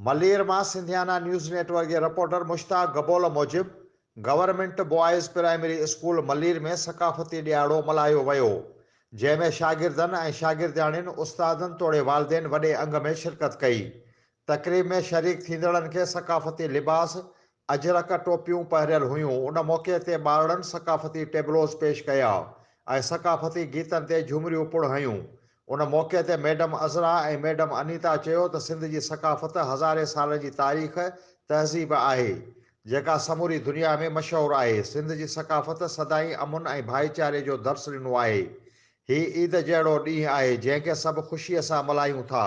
मलीर मां Sindhiyana news network के reporter Mushtaq Gabol मूजिब government boys primary school Malir में सकाफ़ती ॾियारो मल्हायो वियो, जंहिंमें शागिर्दनि ऐं शागिर्दियाणियुनि उस्तादनि तोड़े वालिदैन वॾे अंग में शिरकत कई। तक़रीब में शरीक थींदड़नि खे सकाफ़ती लिबास अजरक टोपियूं पहिरियल हुयूं। उन मौक़े ते ॿारनि सकाफ़ती टेबलोस पेश कया ऐं सकाफ़ती गीतनि ते झूमरियूं पुड़हयूं। उन मौक़े ते मैडम अज़रा ऐं मैडम अनीता चयो त सिंध जी सकाफ़त हज़ारे साल जी तारीख़ तहज़ीब आहे, जेका समूरी दुनिया में मशहूरु आहे। सिंध जी सकाफ़त सदाईं अमुन ऐं भाईचारे जो दर्स ॾिनो आहे। ही ईद जहिड़ो ॾींहुं आहे जंहिंखे सभु ख़ुशीअ सां मल्हायूं था।